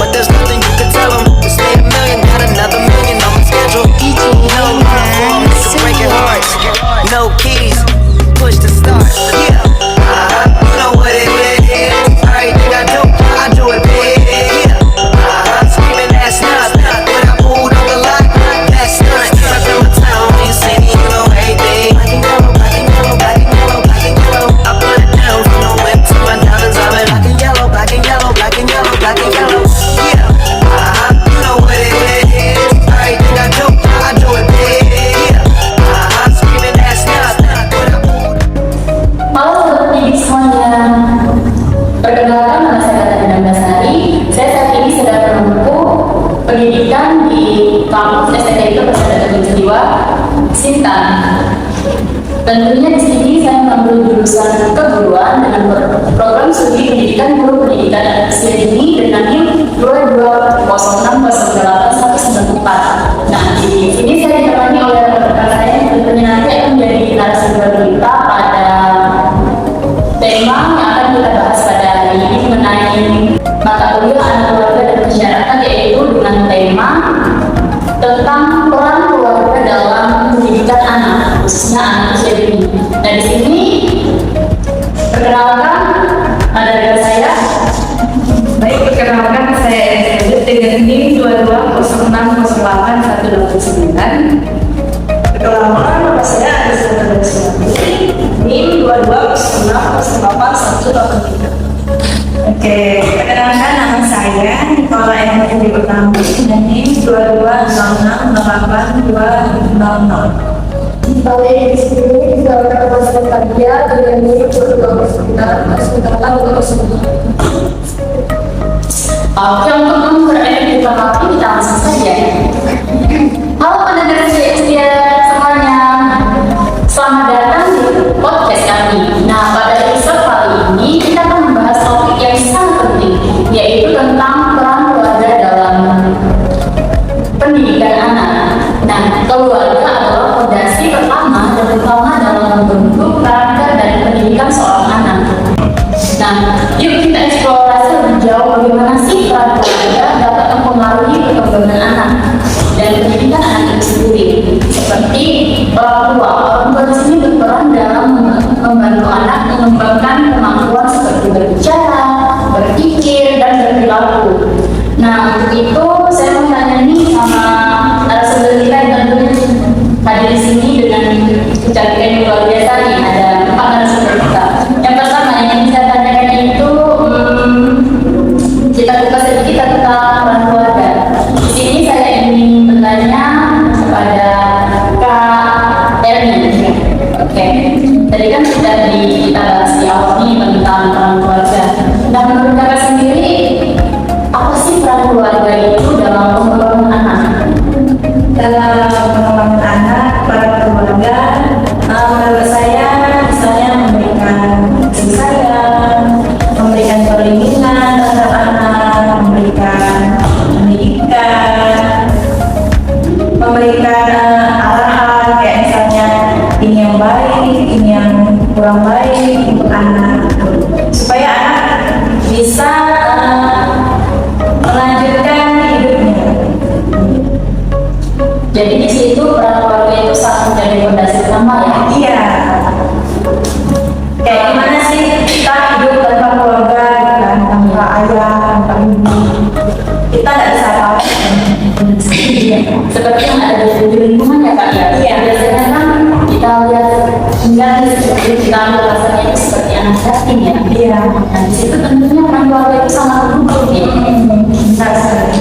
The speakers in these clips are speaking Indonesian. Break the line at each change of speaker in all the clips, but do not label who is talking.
but there's nothing you can tell them. Just made a million, got another million on my schedule. No love for 'em, they can break your heart. No keys, push to start. Yeah, you know what it is. Everything I do it big. Yeah, screaming that's not. When I pulled on the lot, that's not. Trapped in my town, you see me, you know everything. Black and yellow, black and yellow, black and yellow, black and yellow. I put it down from the whip to my diamonds. I'm in black and yellow, black and yellow, black and yellow, black and yellow. Yeah, you know what it is. Everything I do it big. Yeah, screaming that's not. When I pulled.
Halo sobat pendidik semuanya. Perkenalkan, nama saya Katarina Basari. Saya saat ini sedang menempuh pendidikan di kampus STTIK Persada Teguh Jiwa, Sintan. Tentunya di sini saya mengambil jurusan keguruan dengan program studi pendidikan guru pendidikan usia dini dengan NIM 2206081194. Nah, di sini saya ditemani oleh rekan saya yang tentunya nanti akan menjadi narasumber kita pada tema yang akan kita bahas pada hari ini mengenai mata kuliah anak keluarga dan masyarakat, yaitu dengan tema tentang peran keluarga dalam pendidikan anak, khususnya anak usia dini. Nah, di sini perkenalkan ada rekan saya.
Baik, perkenalkan saya Elizabeth dengan NIM 2206081189.
Perkenalkan, nama saya Elizabeth Putri, NIM 2206081183.
Oke, perkenalkan nama saya Nikola Edi Utama dengan NIM 2206082000.
Saya di sini juga berkata kerja dengan NIM 2209082000.
Oke, untuk memperbaiki informasi kita langsung saja. Halo pendengar setia semuanya, selamat datang di podcast kami. Nah, pada episode kali ini kita akan membahas topik yang sangat penting, yaitu tentang peran keluarga dalam pendidikan anak. Nah, keluarga adalah fondasi pertama dan utama dalam membentuk karakter dan pendidikan seorang anak. Nah, yuk kita eksplorasi lebih jauh bagaimana sih peran keluarga dapat mempengaruhi perkembangan anak dan pendidikan anak itu sendiri. Seperti orang tua di sini berperan dalam membantu anak mengembangkan kemampuan seperti berbicara, berpikir, dan berperilaku. Nah, untuk itu saya mau tanya nih sama narasumber kita yang tentunya hadir di sini dengan kecantikan yang luar biasa nih. Ada 4 narasumber kita. Yang pertama yang ingin saya tanyakan itu kita buka sedikit tentang peran keluarga. Di sini saya ingin bertanya kepada Kak Erni. Oke, tadi kan sudah kita bahas di awal nih tentang peran keluarga. Nah, menurut Kakak sendiri, apa sih peran keluarga itu dalam pengembangan anak?
Dalam pengembangan anak, peran keluarga menurut saya misalnya memberikan kasih sayang, memberikan perlindungan terhadap anak, memberikan pendidikan, memberikan arahan kayak misalnya ini yang baik, ini yang kurang baik untuk anak, supaya anak bisa melanjutkan hidupnya.
Jadi di situ peran keluarga itu sangat menjadi fondasi utama ya.
Iya. Kayak gimana sih kita hidup tanpa keluarga, kan? Tanpa ayah, tanpa ibu, kita nggak bisa apa-apa.
Seperti yang ada di lingkungan ya Kak ya.
Iya.
Biasanya kan kita lihat tinggal seperti kita ambil rasanya itu seperti anak yatim ya.
Iya.
Nah, di situ tentunya peran keluarga itu sangat penting ya.
Benar sekali.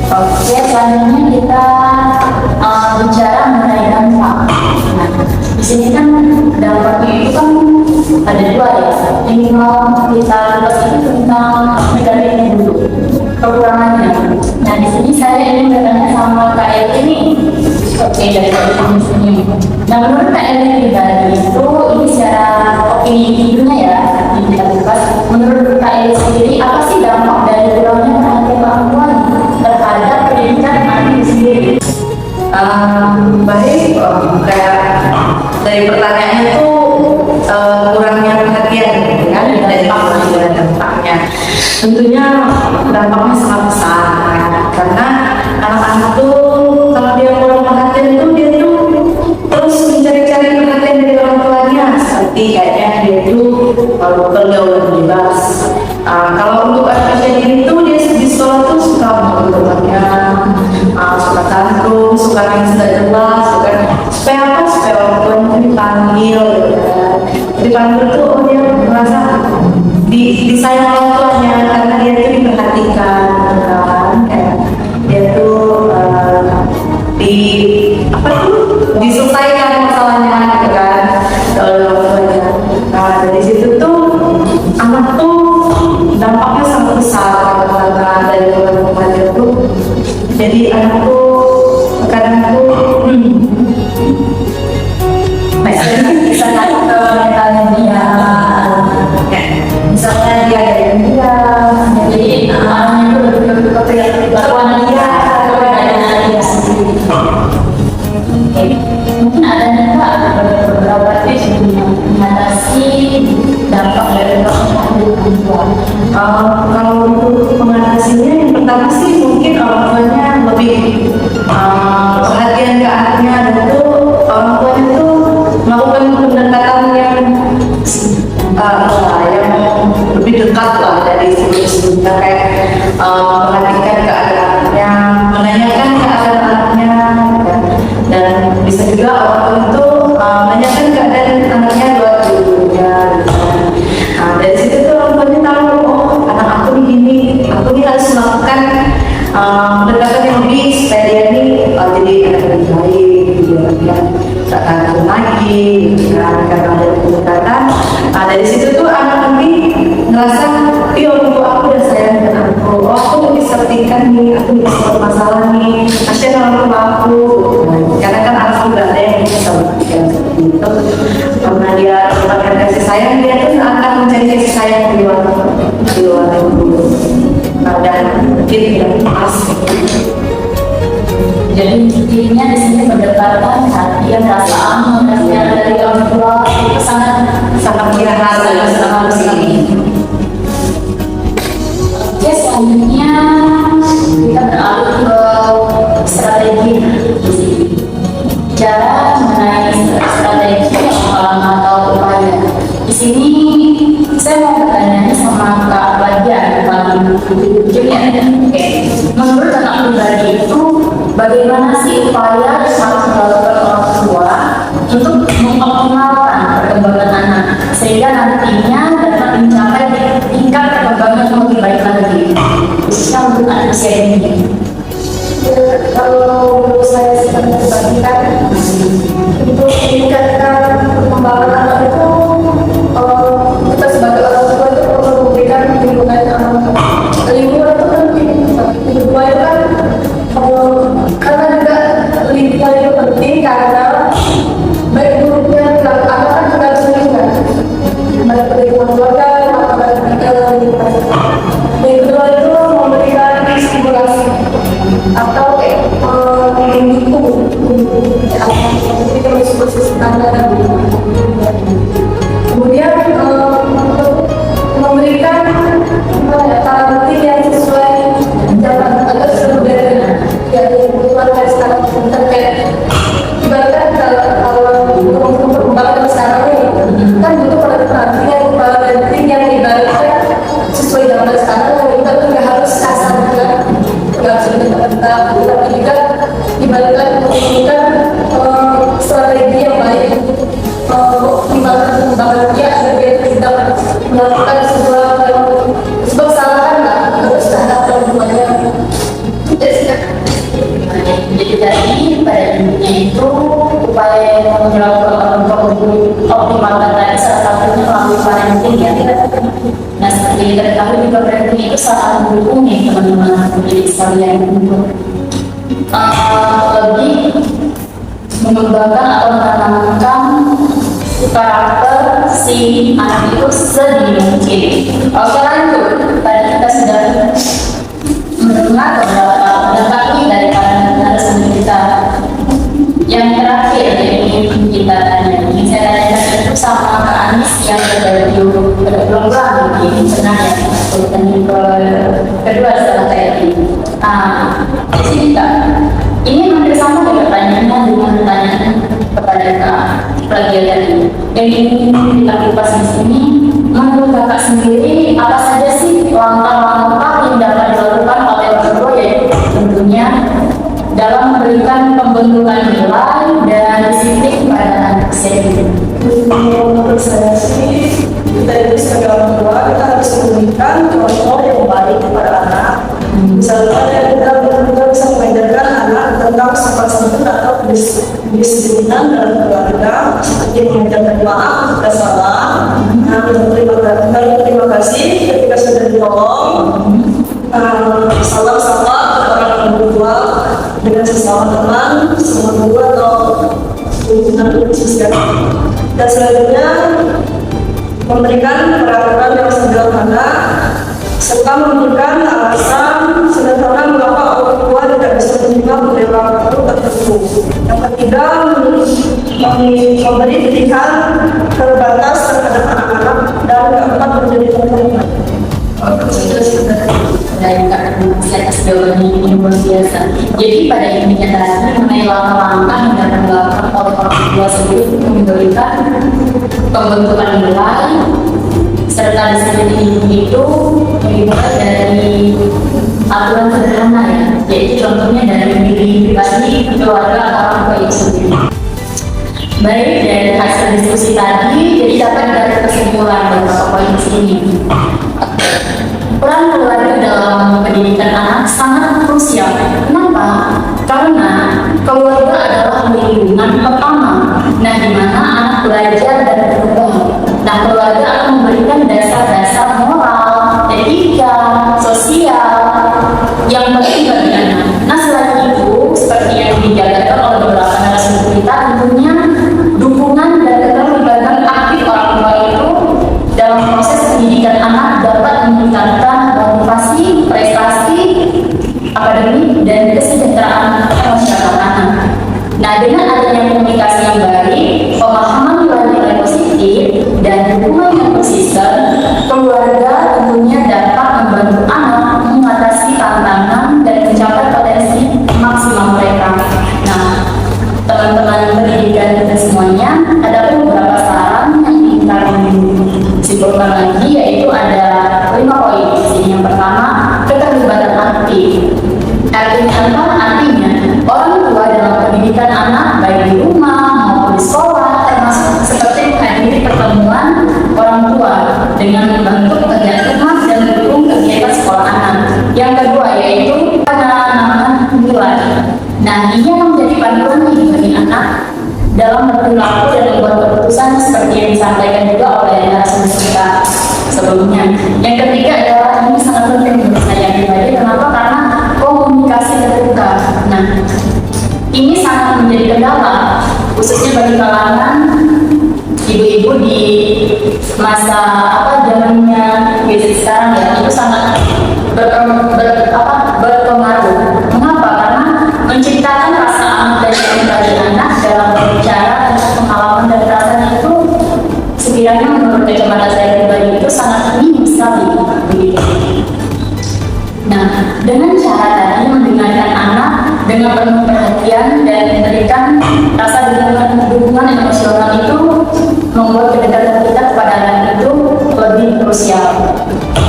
Oke, selanjutnya kita bicara mengenai dampak. Nah, di sini kan dampaknya itu kan ada 2 ya. Ini mau kita bahas itu tentang negatifnya dulu, kekurangannya. Nah, di sini saya ingin bertanya sama Kak Eli ini. Oke, dari sini. Nah, menurut Kak Eli pribadi itu ini secara opini ibunya ya, yang kita bahas. Menurut Kak Eli sendiri, apa sih dampak dari kurangnya perhatian orang tua terhadap pendidikan anak itu sendiri?
Baik, kayak dari pertanyaannya itu kurangnya perhatian, kan? Dampaknya. Tentunya tentunya dampaknya sangat besar karena anak-anak tuh kalau dia kurang perhatian tuh dia tuh terus mencari-cari perhatian dari orang tuanya, seperti kayaknya dia tuh kalau pergaulan bebas. Kalau untuk anak ini tuh dia di sekolah tuh suka bertemannya, suka tantrum, suka nangis tidak jelas, supaya apa? Supaya orang tuanya dipanggil, dipanggil tuh oh dia merasa disayang orang tuanya karena dia tuh diperhatikan, kan? Kayak dia tuh diselesaikan masalahnya, gitu kan, oleh orang tuanya. Nah dari situ tuh anak tuh dampaknya sangat besar karena dari orang tuanya tuh. Jadi anak tuh kadang tuh bisa naik ke mentalnya dia, misalnya dia ada dia, jadi anaknya tuh lebih ke kelakuan dia, dia sendiri.
Mungkin ada juga beberapa tips untuk mengatasi dampak dari orang tua.
Kalau untuk mengatasinya yang pertama sih mungkin orang tuanya lebih perhatian ke anaknya, dan itu orang tuanya tuh melakukan pendekatan yang lebih dekat lah dari sebelum-sebelumnya, kayak perhatikan keadaan anaknya, menanyakan keadaan anaknya, dan bisa juga orang tua itu menanyakan keadaan anaknya buat dulunya. Nah dari situ tuh orang tuanya tahu, oh anak aku begini, aku nih harus melakukan pendekatan yang lebih supaya dia nih jadi anak yang baik, dia tak takut lagi, kan? Karena ada pendekatan. Nah dari situ tuh anak nanti ngerasa, orang tua aku udah sayang dengan aku, oh aku lebih sertikan nih, aku bisa solve masalah nih, kasihan orang tua aku. Karena kan anak udah ada yang bisa berpikir seperti itu, karena dia mendapatkan kasih sayang, dia tuh akan mencari kasih sayang di luar itu. Nah, dan mungkin tidak pas.
Jadi intinya di sini mendapatkan perhatian, rasa aman, perhatian dari orang tua itu sangat
berharga, sangat sekali.
Oke, selanjutnya kita beralih ke strategi. Cara mengenai strategi atau upaya. Di sini saya mau bertanya sama Kak Badia, menurut Kakak pribadi itu bagaimana sih upaya yang harus dilakukan orang tua untuk mengoptimalkan perkembangan anak sehingga nantinya dapat mencapai tingkat perkembangan yang lebih baik lagi, khususnya untuk anak usia ini?
Kalau menurut saya seperti kan untuk meningkatkan perkembangan anak itu kita sebagai orang tua itu perlu memberikan lingkungan lingkungan itu kan lingkungan itu kan karena juga lingkungan itu penting karena baik buruknya anak kan juga harus lingkungan baik lingkungan keluarga maupun lingkungan. Yang kedua itu memberikan stimulasi atau mendukung itu disebut standar. Kemudian memberikan target yang sesuai jalan agar sebenarnya dari kebutuhan sekarang terkait ibaratkan kalau untuk perkembangan sekarang ini kan butuh perhatian yang ibaratnya sesuai zaman sekarang, kita tuh nggak harus kasar juga, nggak harus kita juga ibaratkan memberikan strategi yang baik, optimalkan perkembangan dia agar dia tidak melakukan sebuah kesalahan lah, harus terhadap perempuannya.
Jadi tadi pada intinya itu upaya yang dilakukan orang tua untuk optimalkan tadi salah satunya melalui parenting ya. Nah seperti kita ketahui juga parenting itu sangat mendukung nih teman-teman menjadi sekalian untuk lebih mengembangkan atau menanamkan karakter si anak itu sedini mungkin. Oke lanjut, tadi kita sudah mendengar beberapa pendapat dari para narasumber kita. Yang terakhir yang ingin kita tanya, ingin saya tanyakan itu sama Kak Anis yang belum mungkin pernah ya bertanya ke Nah, di sini Kak, ini hampir sama dengan pertanyaannya dengan pertanyaan kepada Kak Pragia tadi. Yang ingin kita kupas di sini, menurut Kakak sendiri, apa saja sih langkah-langkah yang dapat dilakukan oleh orang tua, yaitu tentunya dalam memberikan pembentukan nilai dan disiplin pada anak usia.
Menurut saya sih, kita itu sebagai orang tua kita harus memberikan contoh yang baik kepada anak. Misalnya kita benar-benar bisa mengajarkan anak tentang sopan santun atau kedisiplinan dalam keluarga, seperti mengajarkan maaf ketika salah, terima kasih ketika sudah ditolong, salam sapa kepada orang tua dengan sesama teman, sesama guru atau lingkungan sosial. Dan selanjutnya memberikan peraturan yang sederhana serta memberikan alasan sederhana mengapa orang tua tidak bisa menerima budaya waktu tertentu. Yang ketiga, memberi pilihan terbatas terhadap anak-anak, dan keempat menjadi pengetahuan.
Dan Kak, atas jawabannya ini luar biasa. Jadi pada intinya tadi mengenai langkah-langkah yang dapat dilakukan oleh orang tua sendiri untuk memberikan pembentukan nilai serta disiplin itu dimulai dari aturan sederhana ya, yaitu contohnya dari diri pribadi, keluarga, atau orang tua itu sendiri. Baik, dari hasil diskusi tadi, jadi dapat dari kesimpulan beberapa poin di sini. Peran keluarga dalam pendidikan anak sangat krusial. Kenapa? Karena keluarga adalah lingkungan pertama. Nah, di mana anak belajar dan berkembang. Nah, keluarga akan memberikan dasar-dasar moral, etika, sosial yang penting bagi anak. Nah, selain itu, seperti yang dijabarkan oleh beberapa narasumber kita, tentunya dukungan dan keterlibatan aktif orang tua itu dalam proses pendidikan anak dapat meningkatkan motivasi, prestasi, akademik, dan kesejahteraan masyarakat anak. Nah, dengan adanya komunikasi yang baik, pemahaman nilai-nilai positif, dan dukungan yang konsisten, keluarga tentunya dapat membantu anak mengatasi tantangan dan mencapai potensi maksimal mereka. Nah, teman-teman pendidikan kita semuanya, ada beberapa saran yang ingin kami simpulkan lagi, yaitu ada 5 poin di sini. Yang pertama, keterlibatan aktif. Artinya apa? Artinya orang tua dalam pendidikan anak baik di rumah maupun di sekolah, termasuk seperti menghadiri pertemuan orang tua dengan membantu kegiatan rumah dan mendukung kegiatan sekolah anak. Yang kedua yaitu penanaman nilai. Nah, ini akan menjadi panduan bagi anak dalam berperilaku dan membuat keputusan seperti yang disampaikan juga oleh narasumber kita sebelumnya. Yang ketiga adalah ini sangat penting menurut saya pribadi. Kenapa? Karena komunikasi terbuka. Nah, ini sangat menjadi kendala khususnya bagi kalangan ibu-ibu di masa zamannya gadget sekarang ya, itu sangat berpengaruh. Mengapa? Karena menciptakan rasa aman dan nyaman bagi anak dalam berbicara tentang pengalaman dan rasanya itu sekiranya menurut kacamata saya pribadi itu sangat minim sekali begitu. Nah, dengan cara tadi mendengarkan anak dengan penuh perhatian dan memberikan rasa dukungan emosional itu membuat kedekatan kita kepada anak itu lebih krusial.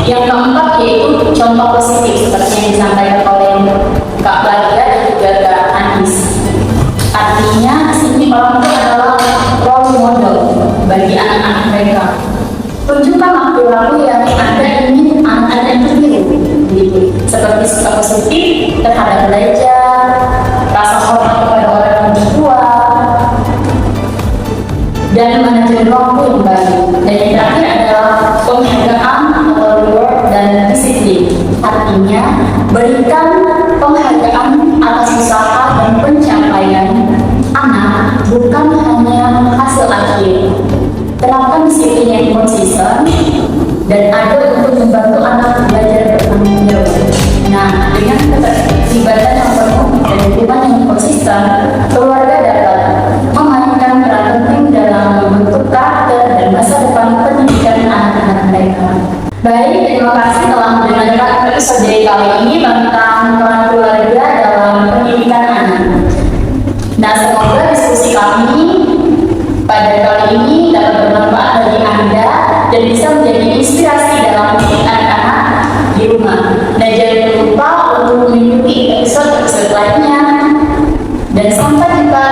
Yang keempat yaitu contoh positif seperti yang disampaikan oleh Kak Pragia dan juga Kak Andis. Artinya di sini orang tua adalah role model bagi anak-anak mereka. Tunjukkan perilaku yang Anda ingin anak-anak itu tiru, gitu. Seperti sikap positif terhadap belajar, rasa hormat kepada orang yang lebih tua, dan manajemen waktu yang baik. Dan yang terakhir adalah penghargaan atau reward dan disiplin. Artinya berikan penghargaan atas usaha dan pencapaian anak, bukan hanya hasil akhir. Terapkan disiplin yang konsisten dan ada untuk membantu anak belajar bertanggung jawab. Nah, dengan keterlibatan yang penuh dan dukungan yang konsisten, keluarga dapat memainkan peran penting dalam membentuk karakter dan masa depan pendidikan anak-anak mereka. Baik, terima kasih telah mendengarkan episode kali ini tentang peran keluarga dalam pendidikan anak. Nah, semoga diskusi kami pada kali ini dapat bermanfaat bagi Anda dan bisa menjadi inspirasi dalam mendidik anak-anak di rumah. Dan jangan lupa untuk mengikuti episode-episode lainnya. Dan sampai jumpa